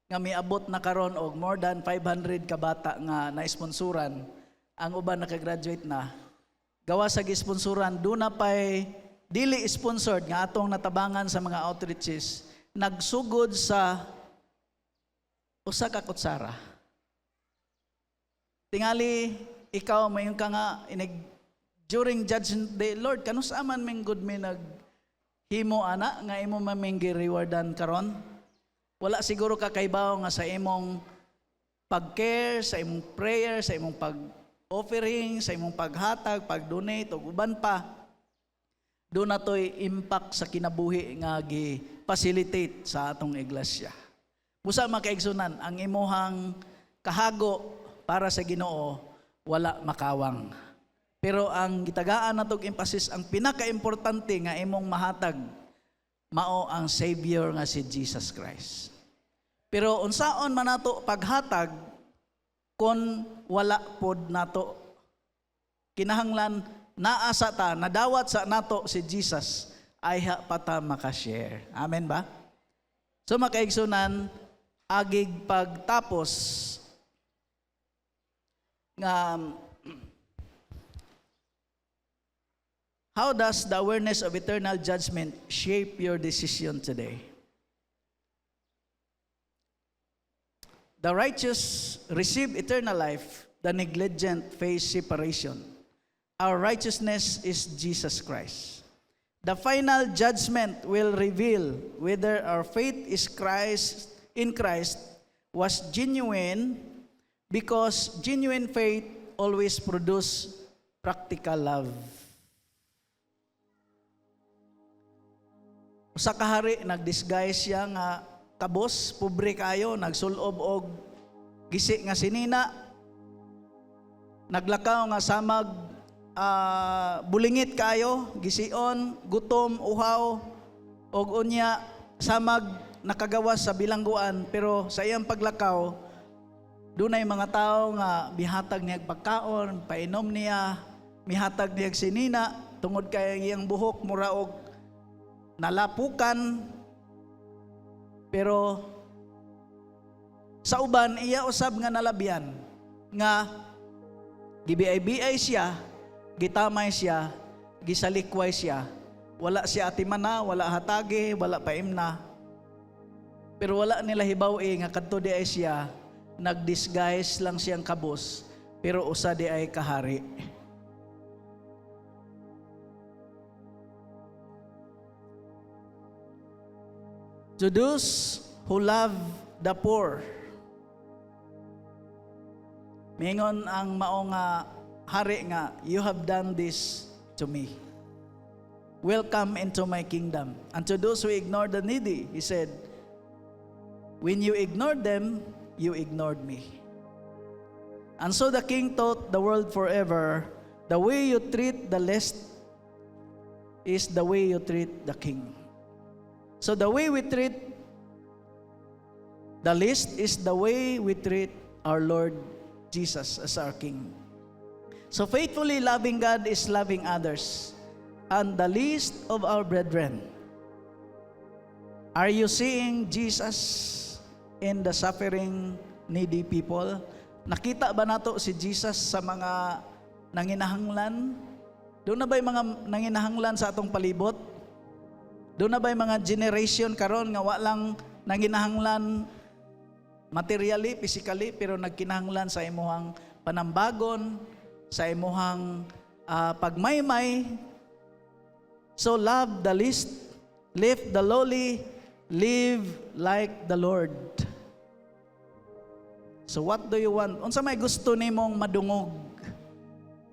nga miabot na karon og more than 500 ka bata nga na-sponsoran. Ang uban naka-graduate na. Gawa sa gisponsoran, doon na pa'y dili sponsored nga atong natabangan sa mga outreaches, nagsugod sa usa ka kutsara. Tingali, ikaw mayon ka nga, during Judgment Day, Lord, kanus aman ming good me naghimo ana, nga imo maming gi-rewardan karon? Wala siguro kakaibaw nga sa imong pag-care, sa imong prayer, sa imong offering, sa imong paghatag, pag-donate, o uban pa. Doon nato'y impact sa kinabuhi nga gi-facilitate sa atong iglesia. Busa makaigsunan, ang imuhang kahago para sa Ginoo wala makawang. Pero ang gitagaan natog emphasis, ang pinaka-importante nga imong mahatag mao ang Savior nga si Jesus Christ. Pero unsaon man nato paghatag kon wala pod nato kinahanglan naa sa ta, nadawat sa nato si Jesus, ay pata makashare. Amen ba? So makaigsunan, agig pagtapos nga how does the awareness of eternal judgment shape your decision today? The righteous receive eternal life, the negligent face separation. Our righteousness is Jesus Christ. The final judgment will reveal whether our faith in Christ was genuine, because genuine faith always produces practical love. Sa kahari, nag-disguise siya nga kabos, pobre kayo, nagsulob og gisi nga sinina, naglakaw nga samag bulingit kayo, gision, gutom, uhaw, og unya samag nakagawas sa bilangguan, pero sa iyang paglakaw, dunay mga tao nga mihatag niya pagkaon, painom niya, mihatag niya sinina, tungod kay iyang buhok mura og nalapukan, pero sa uban iya usab nga nalabyan nga gibiay-biay siya, gitamay siya, gisalikway siya, wala siya atimana, wala hatagi, wala paimna, pero wala nila hibaw nga kadto di ay siya nagdisguise lang siyang kabos, pero usa di ay kahari. To those who love the poor, mingon ang mao nga hari nga, you have done this to me. Welcome into my kingdom. And to those who ignore the needy, he said, when you ignored them, you ignored me. And so the king taught the world forever, the way you treat the least is the way you treat the king. So the way we treat the least is the way we treat our Lord Jesus as our King. So faithfully loving God is loving others, and the least of our brethren. Are you seeing Jesus in the suffering, needy people? Nakita ba nato si Jesus sa mga nanginahanglan? Doon na ba yung mga nanginahanglan sa atong palibot? Doon na ba yung mga generation karon nga walang nanginahanglan materially, physically, pero nagkinahanglan sa imuhang panambagon, sa imuhang pagmaymay? So love the least, lift the lowly, live like the Lord. So what do you want? Unsa may gusto nimong madungog?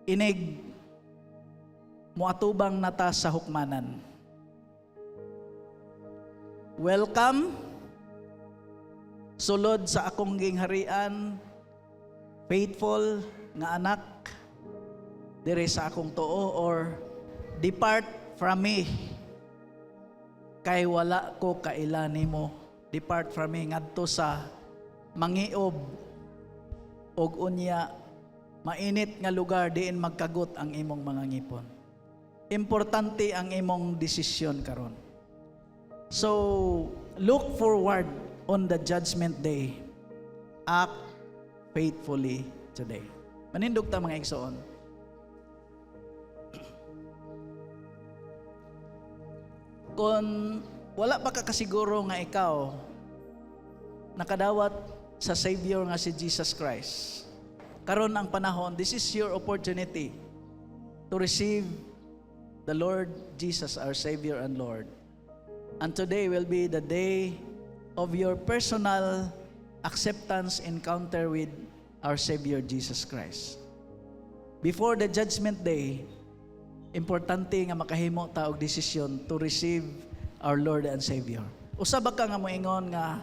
Inig muatubang nata sa hukmanan. Welcome, sulod sa akong gingharian, faithful nga anak diri sa akong tuo, or depart from me, kay wala ko kaila nimo. Depart from me ngadto sa mangiob og unya mainit nga lugar diin magkagot ang imong mga ngipon. Importante ang imong desisyon karon. So, look forward on the judgment day. Act faithfully today. Manindog ta mga igsoon. Kung wala pa ka kasiguro nga ikaw nakadawat sa Savior nga si Jesus Christ, karon ang panahon, this is your opportunity to receive the Lord Jesus, our Savior and Lord. And today will be the day of your personal acceptance encounter with our Savior Jesus Christ. Before the judgment day, importante nga makahimo ta og desisyon to receive our Lord and Savior. Usa ba ka nga moingon nga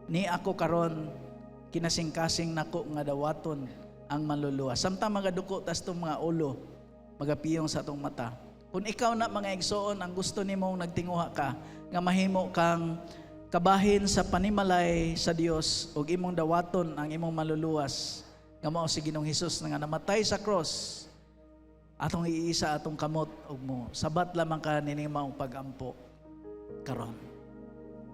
ni ako karon kinasing-kasing nako nga dawaton ang manluluwas. Samtang magaduko tas tong mga ulo, magapiyong sa atong mata. Kung ikaw na mga igsoon ang gusto nimong nagtinguha ka nga mahimo kang kabahin sa panimalay sa Dios ug imong dawaton ang imong maluluwas nga mao si Ginoong Hesus nga namatay sa cross, atong iisa atong kamot ug mo sabat lamang ka nining maong pagampo karon.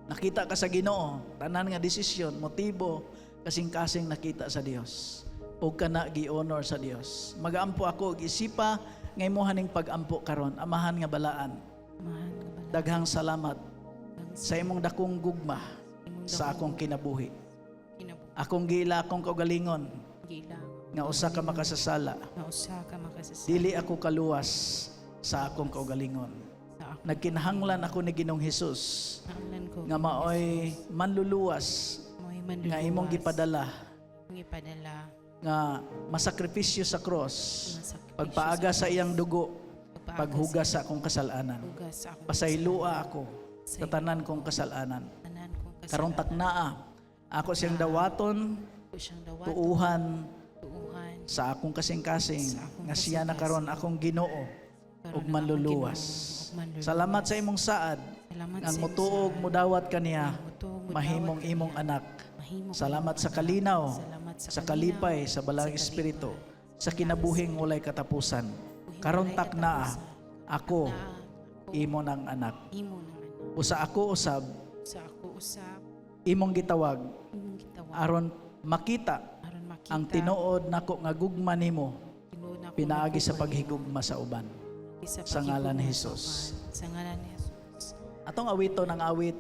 Nakita ka sa Ginoo, tanan nga desisyon, motibo, kasing-kasing nakita sa Dios. Ug kana gi-honor sa Dios. Magampo ako og isipa nga imuhan ning pagampo karon, amahan nga balaan. Daghang salamat sa imong dakong gugma sa akong kinabuhi. Akong gila akong kaugalingon nga usa ka makasasala. Dili ako kaluwas sa akong kaugalingon. Nagkinahanglan ako ni Ginoong Hesus nga maoy manluluwas nga imong gipadala nga masakripisyo sa cross, pagpaaga sa iyang dugo, paghugas sa akong kasalanan. Pasaylua ako sa tanan kong kasalanan. Karong taknaa ako siyang dawaton, tuuhan sa akong kasing-kasing nga siya na karon akong Ginoo ug manluluwas. Salamat sa imong saad ang mutuog mudawat kaniya mahimong imong anak. Salamat sa kalinaw, sa kalipay, sa balang espiritu, sa kinabuhing walay katapusan. Karon taknaa ako imo ng anak. Usa ako usab imong gitawag aron makita ang tinuod nako nga gugma nimo pinaagi sa paghigugma sa uban. Sa ngalan ni Jesus. Atong awiton ang awit,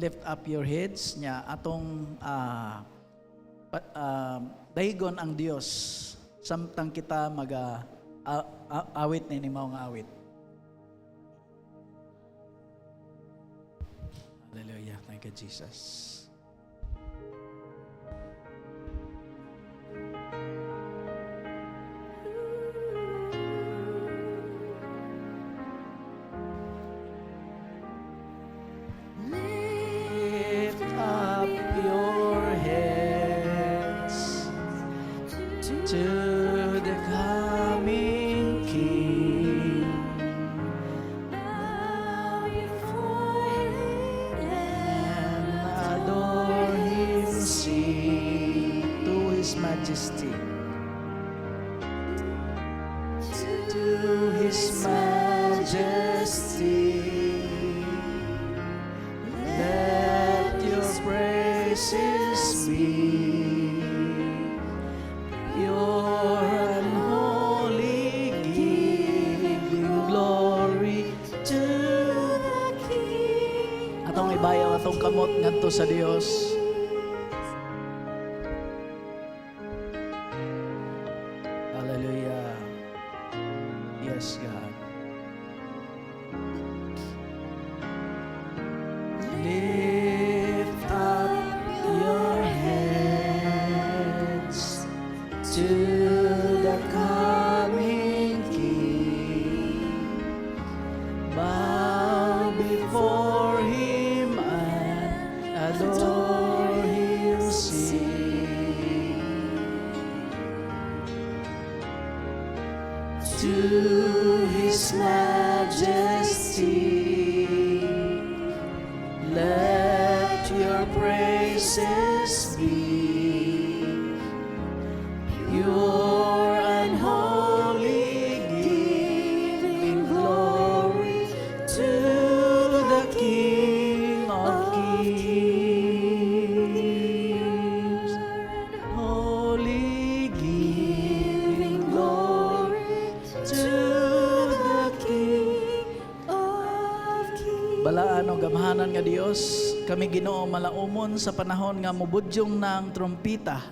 lift up your heads nya atong dahigon ang Dios samtang kita awit ni mao nga awit. Hallelujah. Thank you, Jesus. Lift up your heads to the coming King. Bow before Him and adore Him, sing to His majesty, to His majesty. Let your praises be pure and holy, giving glory to the King. Atong ibayaw atong kamot ngadto sa Dios. Hallelujah. Yes, God. Lift up your heads to the coming King. Bow before Him and adore Him, sing to His majesty. Let your praises be pure and holy, giving glory to the King of Kings. Holy, giving glory to the King of Kings. Balaan o gamhanan nga Dios, kami Ginoo malaumon sa panahon nga mubudyong ng trompita.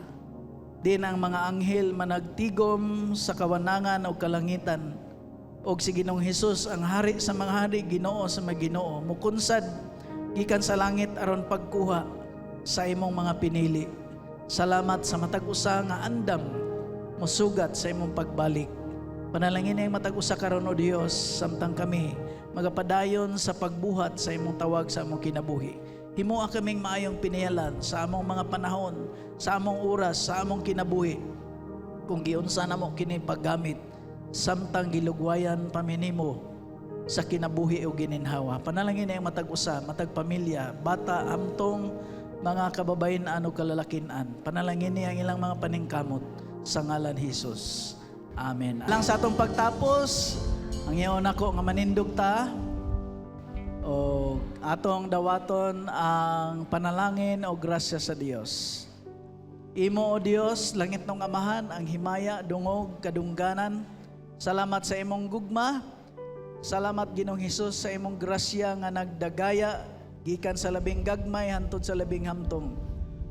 Din ang mga anghel managtigom sa kawanangan o kalangitan. Og si Ginoong Hesus ang hari sa mga hari, Ginoo sa mga Ginoo, mukunsad gikan sa langit aron pagkuha sa imong mga pinili. Salamat sa matag usa nga andam musugat sa imong pagbalik. Panalangin ang matag usa karon o Dios samtang kami magapadayon sa pagbuhat sa imong tawag sa among kinabuhi. Himoa kaming maayong pinihalan sa among mga panahon, sa among oras, sa among kinabuhi. Kung giunsa na mo kini paggamit, samtang gilugwayan paminimo sa kinabuhi o gininhawa. Panalangin na yung matag usa, matag pamilya, bata, amtong mga kababayan o kalalakinan. Panalangin niya ang ilang mga paningkamot sa ngalan Jesus. Amen. Lang sa atong pagtapos, ang iyon ako nga manindog ta, o atong dawaton ang panalangin o grasya sa Dios. Imo o Dios, langit nung amahan, ang himaya, dungog, kadungganan. Salamat sa imong gugma. Salamat Ginoong Hesus sa imong grasya nga nagdagaya gikan sa labing gagmay hantod sa labing hamtong.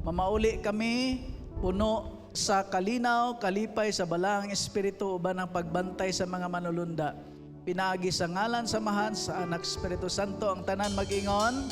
Mamauli kami puno sa kalinaw, kalipay sa balaang espiritu uban ang pagbantay sa mga manulunda. Pinaagi sa ngalan samahan sa Anak Espiritu Santo ang tanan mag-ingon.